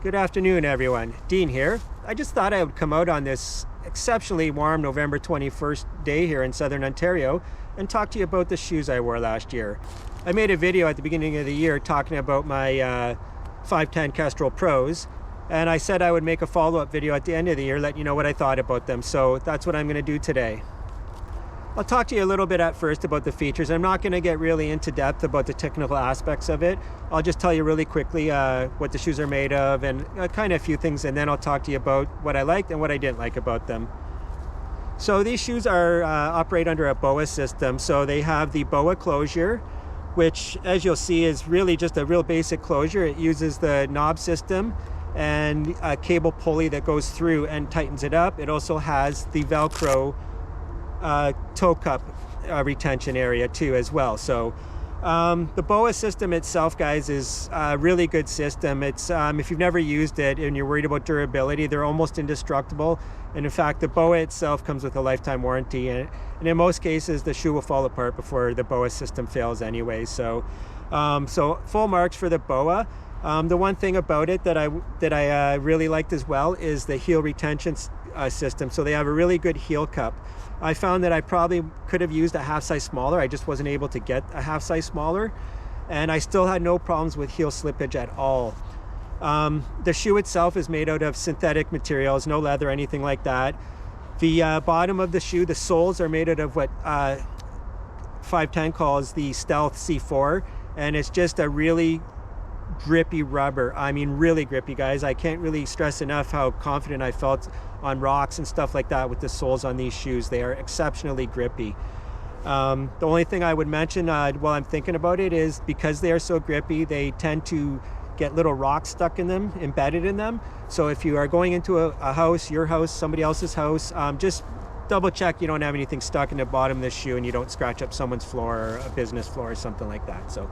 Good afternoon, everyone. Dean here. I just thought I would come out on this exceptionally warm November 21st day here in Southern Ontario and talk to you about the shoes I wore last year. I made a video at the beginning of the year talking about my 510 Kestrel Pros, and I said I would make a follow-up video at the end of the year, let you know what I thought about them. So that's what I'm going to do today. I'll talk to you a little bit at first about the features. I'm not going to get really into depth about the technical aspects of it. I'll just tell you really quickly what the shoes are made of and kind of a few things, and then I'll talk to you about what I liked and what I didn't like about them. So these shoes are operate under a BOA system. So they have the BOA closure, which as you'll see is really just a real basic closure. It uses the knob system and a cable pulley that goes through and tightens it up. It also has the Velcro toe cup retention area too as well. So the BOA system itself, guys, is a really good system. It's if you've never used it and you're worried about durability, they're almost indestructible. And in fact, the BOA itself comes with a lifetime warranty, and in most cases the shoe will fall apart before the BOA system fails anyway. So so full marks for the BOA. The one thing about it that I really liked as well is the heel retention system. So they have a really good heel cup. I found that I probably could have used a half size smaller. I just wasn't able to get a half size smaller, and I still had no problems with heel slippage at all. The shoe itself is made out of synthetic materials, no leather, anything like that. The bottom of the shoe, the soles are made out of what 510 calls the Stealth C4, and it's just a really grippy rubber. I mean, really grippy, guys. I can't really stress enough how confident I felt on rocks and stuff like that with the soles on these shoes. They are exceptionally grippy. The only thing I would mention while I'm thinking about it is because they are so grippy, they tend to get little rocks stuck in them, embedded in them. So if you are going into a house, your house, somebody else's house, just double check you don't have anything stuck in the bottom of this shoe and you don't scratch up someone's floor or a business floor or something like that. So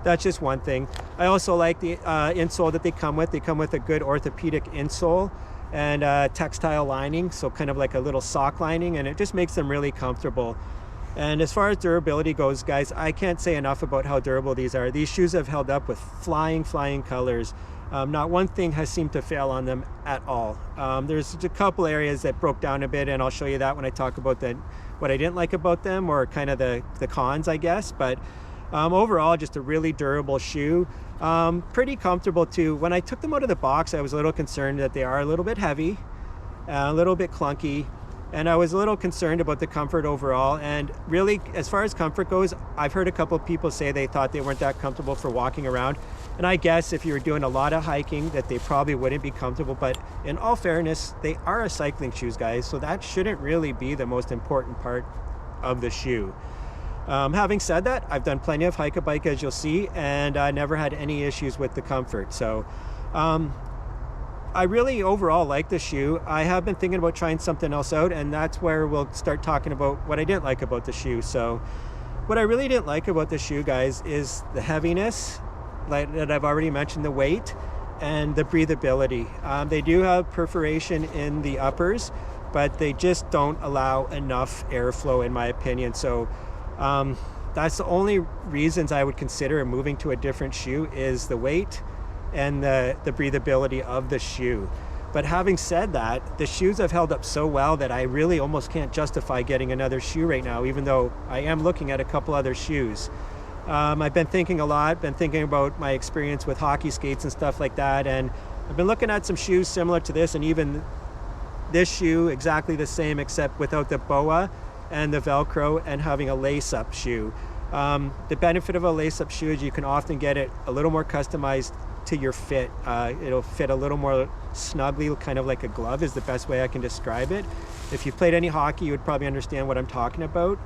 that's just one thing. I also like the insole that they come with. They come with a good orthopedic insole and textile lining, so kind of like a little sock lining, and it just makes them really comfortable. And as far as durability goes, guys, I can't say enough about how durable these are. These shoes have held up with flying colors. Not one thing has seemed to fail on them at all. There's a couple areas that broke down a bit, and I'll show you that when I talk about what I didn't like about them, or kind of the cons, I guess. But overall, just a really durable shoe. Pretty comfortable too. When I took them out of the box, I was a little concerned that they are a little bit heavy, a little bit clunky, and I was a little concerned about the comfort overall. And really, as far as comfort goes, I've heard a couple of people say they thought they weren't that comfortable for walking around. And I guess if you were doing a lot of hiking, that they probably wouldn't be comfortable. But in all fairness, they are cycling shoes, guys, so that shouldn't really be the most important part of the shoe. Having said that, I've done plenty of hike-a-bike, as you'll see, and I never had any issues with the comfort. So I really overall like the shoe. I have been thinking about trying something else out, and that's where we'll start talking about what I didn't like about the shoe. So what I really didn't like about the shoe, guys, is the heaviness, like that I've already mentioned, the weight, and the breathability. They do have perforation in the uppers, but they just don't allow enough airflow, in my opinion. So that's the only reasons I would consider moving to a different shoe, is the weight and the breathability of the shoe. But having said that, the shoes have held up so well that I really almost can't justify getting another shoe right now, even though I am looking at a couple other shoes. I've been thinking a lot, been thinking about my experience with hockey skates and stuff like that, and I've been looking at some shoes similar to this, and even this shoe exactly the same except without the BOA and the Velcro, and having a lace-up shoe. The benefit of a lace-up shoe is you can often get it a little more customized to your fit. It'll fit a little more snugly, kind of like a glove is the best way I can describe it. If you played any hockey, you would probably understand what I'm talking about.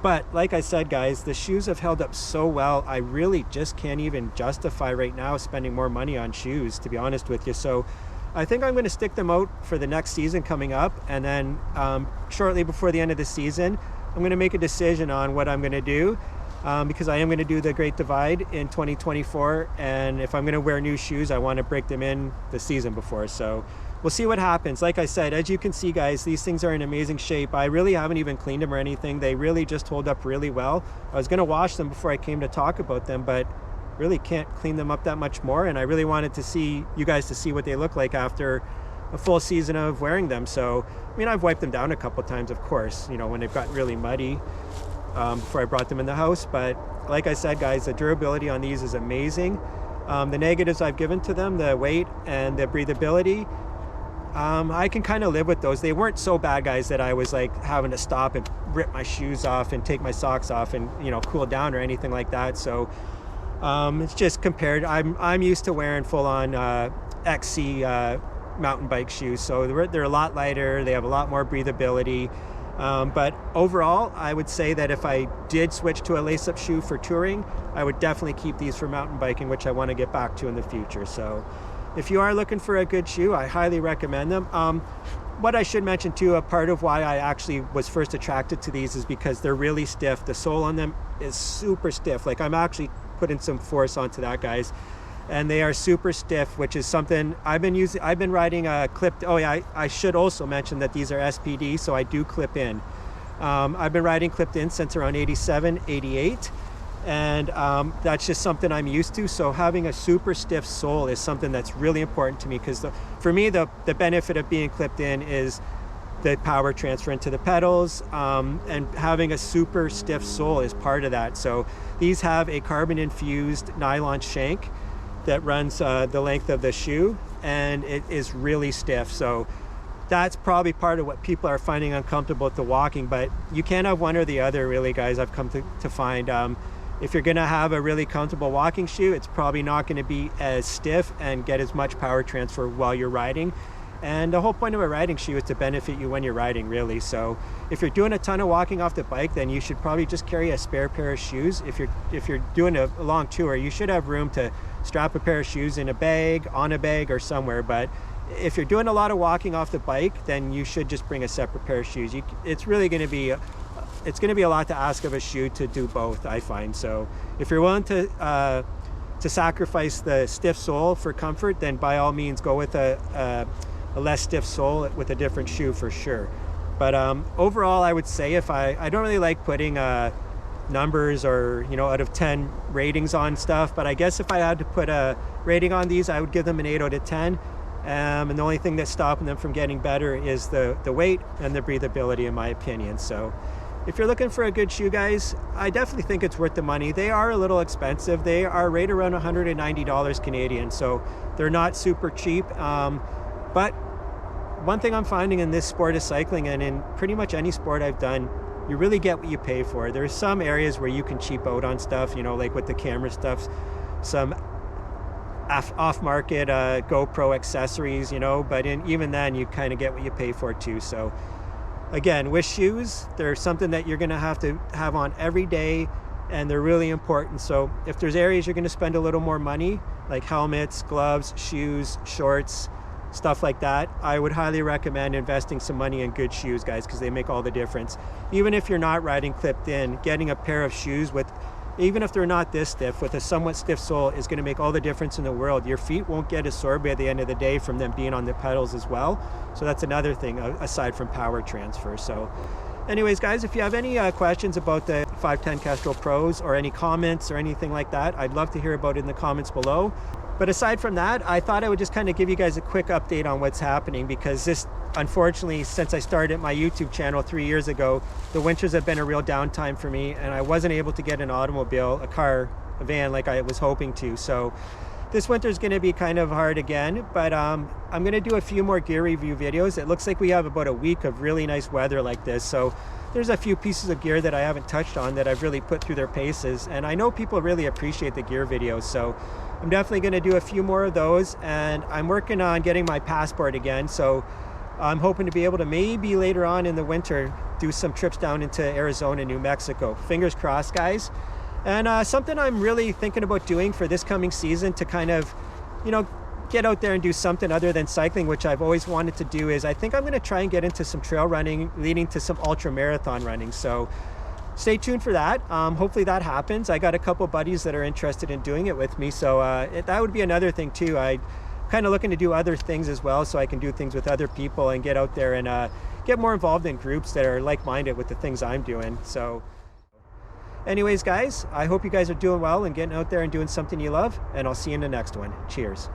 But like I said, guys, the shoes have held up so well, I really just can't even justify right now spending more money on shoes, to be honest with you. So I think I'm going to stick them out for the next season coming up, and then shortly before the end of the season, I'm going to make a decision on what I'm going to do, because I am going to do the Great Divide in 2024, and if I'm going to wear new shoes, I want to break them in the season before. So we'll see what happens. Like I said, as you can see, guys, these things are in amazing shape. I really haven't even cleaned them or anything. They really just hold up really well. I was going to wash them before I came to talk about them, but really can't clean them up that much more, and I really wanted to see you guys to see what they look like after a full season of wearing them. So I mean, I've wiped them down a couple times, of course, you know, when they've gotten really muddy before I brought them in the house. But like I said, guys, the durability on these is amazing. The negatives I've given to them, the weight and the breathability, I can kind of live with those. They weren't so bad, guys, that I was like having to stop and rip my shoes off and take my socks off and, you know, cool down or anything like that. So it's just compared. I'm used to wearing full-on XC mountain bike shoes, so they're a lot lighter. They have a lot more breathability. But overall, I would say that if I did switch to a lace-up shoe for touring, I would definitely keep these for mountain biking, which I want to get back to in the future. So if you are looking for a good shoe, I highly recommend them. What I should mention too, a part of why I actually was first attracted to these is because they're really stiff. The sole on them is super stiff. Like, I'm actually putting some force onto that, guys. And they are super stiff, which is something I've been using. I've been riding a clipped. Oh yeah, I should also mention that these are SPD, so I do clip in. I've been riding clipped in since around 87, 88. And that's just something I'm used to. So having a super stiff sole is something that's really important to me, because for me, the benefit of being clipped in is the power transfer into the pedals, and having a super stiff sole is part of that. So these have a carbon infused nylon shank that runs the length of the shoe, and it is really stiff. So that's probably part of what people are finding uncomfortable with the walking, but you can't have one or the other, really, guys. I've come to find if you're gonna have a really comfortable walking shoe, it's probably not gonna be as stiff and get as much power transfer while you're riding. And the whole point of a riding shoe is to benefit you when you're riding, really. So if you're doing a ton of walking off the bike, then you should probably just carry a spare pair of shoes. If you're doing a long tour, you should have room to strap a pair of shoes in a bag, on a bag, or somewhere. But if you're doing a lot of walking off the bike, then you should just bring a separate pair of shoes. It's really going to be a lot to ask of a shoe to do both, I find. So if you're willing to sacrifice the stiff sole for comfort, then by all means go with a less stiff sole with a different shoe for sure. But overall, I would say, if I don't really like putting numbers or, you know, out of 10 ratings on stuff, but I guess if I had to put a rating on these, I would give them an 8 out of 10. And the only thing that's stopping them from getting better is the weight and the breathability, in my opinion. So if you're looking for a good shoe, guys, I definitely think it's worth the money. They are a little expensive. They are right around $190 Canadian, so they're not super cheap. But one thing I'm finding in this sport of cycling, and in pretty much any sport I've done, you really get what you pay for. There's some areas where you can cheap out on stuff, you know, like with the camera stuff, some off-market GoPro accessories, you know, but even then you kind of get what you pay for too. So again, with shoes, they're something that you're going to have on every day, and they're really important. So if there's areas you're going to spend a little more money, like helmets, gloves, shoes, shorts, stuff like that, I would highly recommend investing some money in good shoes, guys, because they make all the difference. Even if you're not riding clipped in, getting a pair of shoes with, even if they're not this stiff, with a somewhat stiff sole is going to make all the difference in the world. Your feet won't get as sore by the end of the day from them being on the pedals as well. So that's another thing aside from power transfer. So anyways, guys, if you have any questions about the 510 Kestrel Pros, or any comments or anything like that, I'd love to hear about it in the comments below. But aside from that, I thought I would just kind of give you guys a quick update on what's happening, because this, unfortunately, since I started my YouTube channel 3 years ago, the winters have been a real downtime for me, and I wasn't able to get an automobile, a car, a van like I was hoping to. So this winter is going to be kind of hard again, but I'm going to do a few more gear review videos. It looks like we have about a week of really nice weather like this. So there's a few pieces of gear that I haven't touched on that I've really put through their paces, and I know people really appreciate the gear videos. So I'm definitely going to do a few more of those, and I'm working on getting my passport again. So I'm hoping to be able to maybe later on in the winter do some trips down into Arizona, New Mexico. Fingers crossed, guys. And something I'm really thinking about doing for this coming season to kind of, you know, get out there and do something other than cycling, which I've always wanted to do, is I think I'm going to try and get into some trail running, leading to some ultra marathon running. So stay tuned for that. Hopefully that happens. I got a couple buddies that are interested in doing it with me, so that would be another thing too. I kind of looking to do other things as well, so I can do things with other people and get out there and get more involved in groups that are like-minded with the things I'm doing. So Anyways, guys, I hope you guys are doing well and getting out there and doing something you love, and I'll see you in the next one. Cheers.